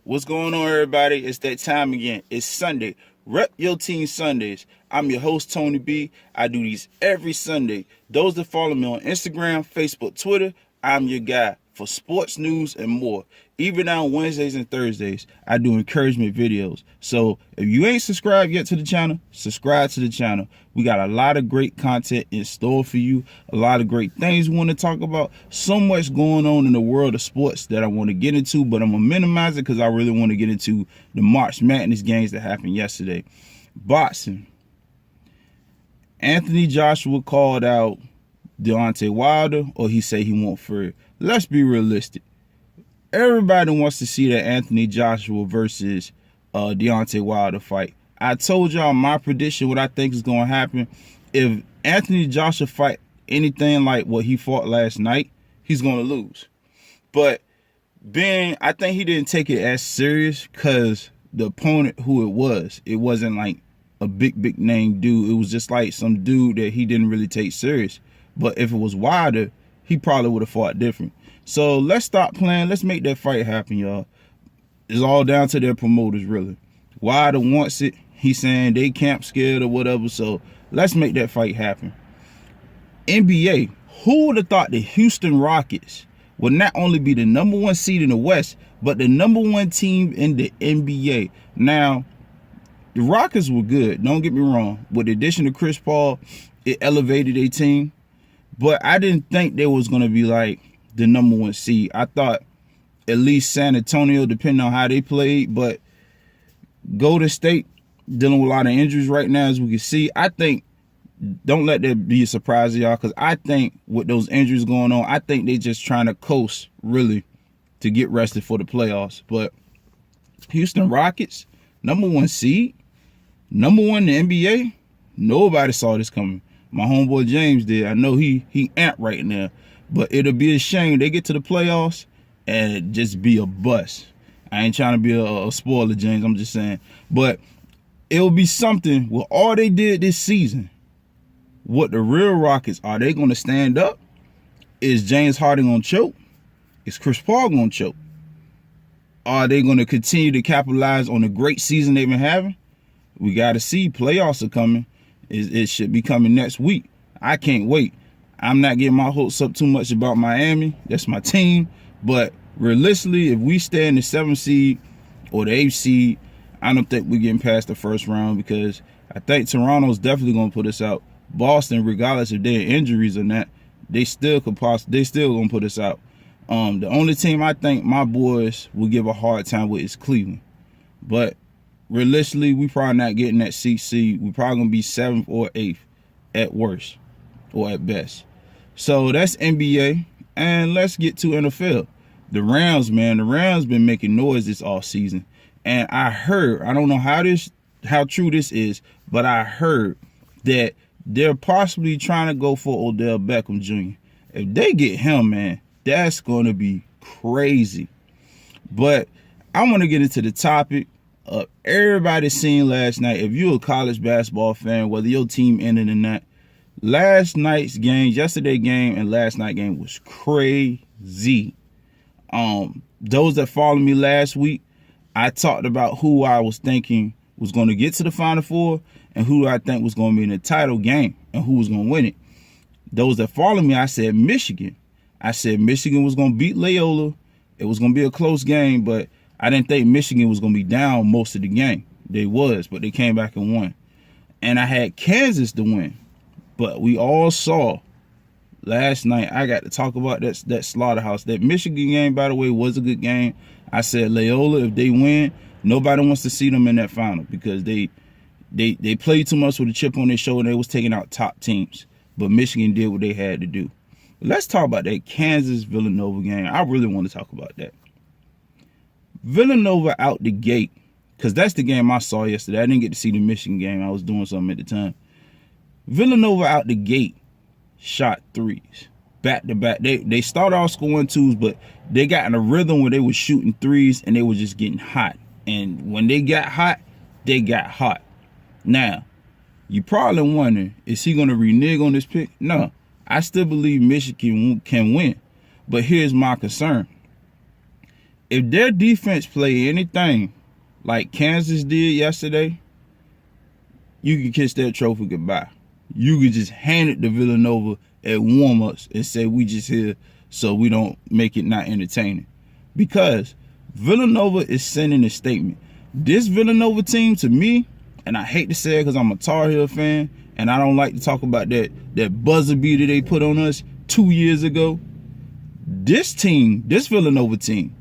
What's going on, everybody? It's that time again. It's Sunday. Rep Your Team Sundays. I'm your host, Tony B. I do these every Sunday. Those that follow me on Instagram, Facebook, Twitter, I'm your guy for sports news and more. Even on Wednesdays and Thursdays, I do encouragement videos. So if you ain't subscribed yet to the channel, subscribe to the channel. We got a lot of great content in store for you. A lot of great things we want to talk about. So much going on in the world of sports that I want to get into, but I'm going to minimize it because I really want to get into the March Madness games that happened yesterday. Boxing. Anthony Joshua called out Deontay Wilder, or he said he won't fight. Let's be realistic. Everybody wants to see that Anthony Joshua versus Deontay Wilder fight. I told y'all my prediction, what I think is going to happen. If Anthony Joshua fight anything like what he fought last night, he's going to lose. But I think he didn't take it as serious because the opponent who it wasn't like a big name dude. It was just like some dude that he didn't really take serious. But if it was Wilder, he probably would have fought different. So let's stop playing. Let's make that fight happen, y'all. It's all down to their promoters, really. Wilder wants it. He's saying they camp scared or whatever. So let's make that fight happen. NBA. Who would have thought the Houston Rockets would not only be the #1 seed in the West, but the #1 team in the NBA? Now, the Rockets were good. Don't get me wrong. With the addition of Chris Paul, it elevated their team. But I didn't think they was going to be like the #1 seed. I thought at least San Antonio, depending on how they played. But Golden State, dealing with a lot of injuries right now, as we can see. I think, don't let that be a surprise to y'all, because I think with those injuries going on, I think they just trying to coast, really, to get rested for the playoffs. But Houston Rockets, #1 seed, #1 in the NBA, nobody saw this coming. My homeboy James did. I know he amped right now. But it'll be a shame they get to the playoffs and it just be a bust. I ain't trying to be a spoiler, James. I'm just saying. But it'll be something with all they did this season. What the real Rockets, are they going to stand up? Is James Harden going to choke? Is Chris Paul going to choke? Are they going to continue to capitalize on the great season they've been having? We got to see. Playoffs are coming. It should be coming next week. I can't wait. I'm not getting my hopes up too much about Miami. That's my team. But realistically, if we stay in the 7th seed or the 8th seed, I don't think we're getting past the first round, because I think Toronto's definitely going to put us out. Boston, regardless of their injuries or not, they still going to put us out. The only team I think my boys will give a hard time with is Cleveland. But realistically, we probably not getting that 6th seed. We're probably going to be 7th or 8th at worst or at best. So that's NBA. And let's get to NFL. The Rams, man. The Rams been making noise this offseason. And I heard, I don't know how true this is, but I heard that they're possibly trying to go for Odell Beckham Jr. If they get him, man, that's going to be crazy. But I want to get into the topic of everybody seen last night. If you're a college basketball fan, whether your team ended or not, last night's game, yesterday game, and last night game was crazy. Those that followed me last week, I talked about who I was thinking was going to get to the Final Four and who I think was going to be in the title game and who was going to win it. Those that followed me, I said Michigan. I said Michigan was going to beat Loyola. It was going to be a close game, but I didn't think Michigan was going to be down most of the game. They was, but they came back and won. And I had Kansas to win. But we all saw last night, I got to talk about that slaughterhouse. That Michigan game, by the way, was a good game. I said Loyola, if they win, nobody wants to see them in that final, because they played too much with a chip on their shoulder. They was taking out top teams. But Michigan did what they had to do. Let's talk about that Kansas-Villanova game. I really want to talk about that. Villanova out the gate, because that's the game I saw yesterday. I didn't get to see the Michigan game. I was doing something at the time. Villanova out the gate shot threes back to back. They started off scoring twos, but they got in a rhythm where they were shooting threes and they were just getting hot. And when they got hot, they got hot. Now, you probably wondering, is he going to renege on this pick? No, I still believe Michigan can win. But here's my concern. If their defense play anything like Kansas did yesterday, you can kiss that trophy goodbye. You could just hand it to Villanova at warm-ups and say we just here so we don't make it not entertaining. Because Villanova is sending a statement. This Villanova team, to me, and I hate to say it because I'm a Tar Heel fan, and I don't like to talk about that buzzer beater they put on us 2 years ago. This team, this Villanova team,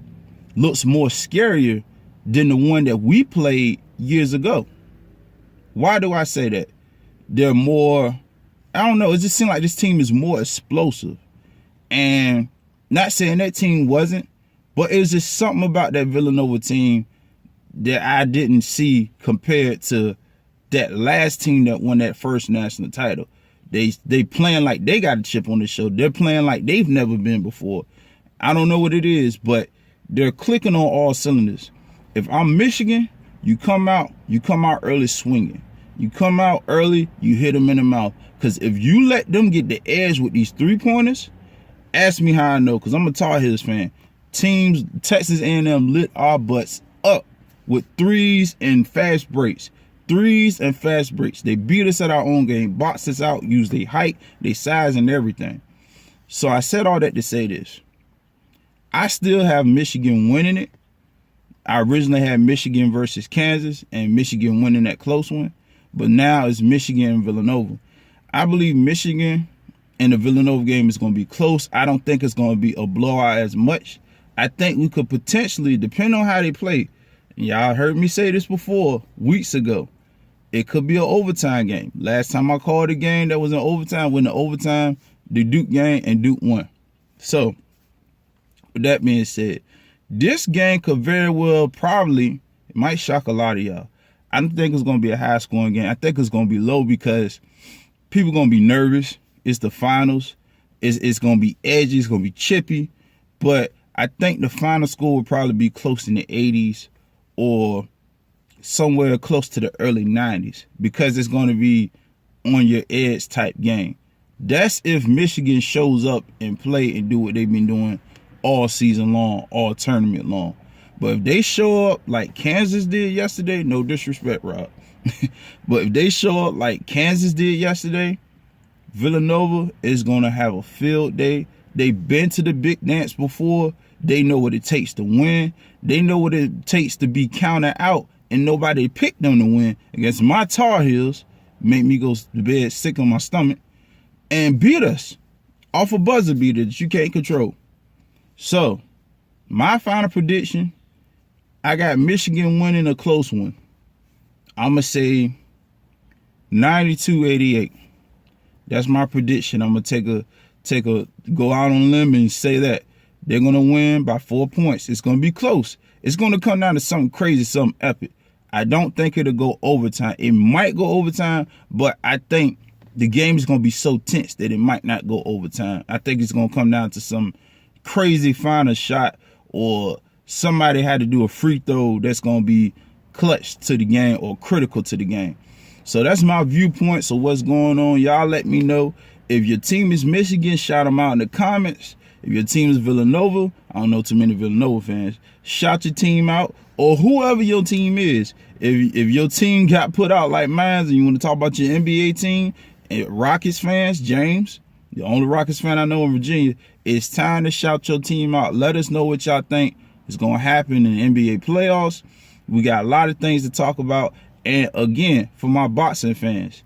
looks more scarier than the one that we played years ago. Why do I say that? They're more, I don't know, it just seems like this team is more explosive. And not saying that team wasn't, but it was just something about that Villanova team that I didn't see compared to that last team that won that first national title. They playing like they got a chip on the shoulder. They're playing like they've never been before. I don't know what it is, but they're clicking on all cylinders. If I'm Michigan, you come out early swinging. You come out early, you hit them in the mouth. Because if you let them get the edge with these three-pointers, ask me how I know, because I'm a Tar Heels fan. Teams, Texas A&M lit our butts up with threes and fast breaks. Threes and fast breaks. They beat us at our own game, boxed us out, used their height, their size, and everything. So I said all that to say this. I still have Michigan winning it. I originally had Michigan versus Kansas and Michigan winning that close one. But now it's Michigan and Villanova. I believe Michigan and the Villanova game is going to be close. I don't think it's going to be a blowout as much. I think we could potentially, depending on how they play, and y'all heard me say this before, weeks ago, it could be an overtime game. Last time I called a game that was in overtime, went to overtime, the Duke game, and Duke won. So, with that being said, this game could very well probably, it might shock a lot of y'all. I don't think it's going to be a high-scoring game. I think it's going to be low because people are going to be nervous. It's the finals. It's going to be edgy. It's going to be chippy. But I think the final score will probably be close in the 80s or somewhere close to the early 90s because it's going to be on your edge type game. That's if Michigan shows up and play and do what they've been doing all season long, all tournament long. But if they show up like Kansas did yesterday, no disrespect, Rob. But if they show up like Kansas did yesterday, Villanova is going to have a field day. They've been to the big dance before. They know what it takes to win. They know what it takes to be counted out, and nobody picked them to win against my Tar Heels. Make me go to bed sick on my stomach and beat us off a buzzer beater that you can't control. So, my final prediction, I got Michigan winning a close one. I'm going to say 92-88. That's my prediction. I'm going to go out on a limb and say that. They're going to win by 4 points. It's going to be close. It's going to come down to something crazy, something epic. I don't think it'll go overtime. It might go overtime, but I think the game is going to be so tense that it might not go overtime. I think it's going to come down to some crazy final shot or somebody had to do a free throw that's going to be clutch to the game or critical to the game. So that's my viewpoint. So what's going on? Y'all let me know. If your team is Michigan, shout them out in the comments. If your team is Villanova, I don't know too many Villanova fans, shout your team out, or whoever your team is. If your team got put out like mine and you want to talk about your NBA team, and Rockets fans, James, the only Rockets fan I know in Virginia, it's time to shout your team out. Let us know what y'all think is going to happen in the NBA playoffs. We got a lot of things to talk about. And again, for my boxing fans,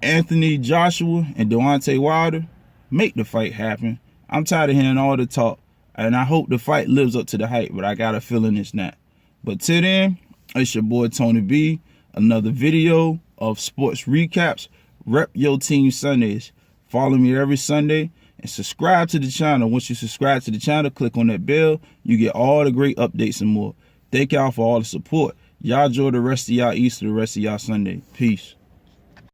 Anthony Joshua and Deontay Wilder, make the fight happen. I'm tired of hearing all the talk, and I hope the fight lives up to the hype, but I got a feeling it's not. But till then, it's your boy Tony B. Another video of sports recaps. Rep your team Sundays. Follow me every Sunday and subscribe to the channel. Once you subscribe to the channel, click on that bell. You get all the great updates and more. Thank y'all for all the support. Y'all enjoy the rest of y'all Easter, the rest of y'all Sunday. Peace.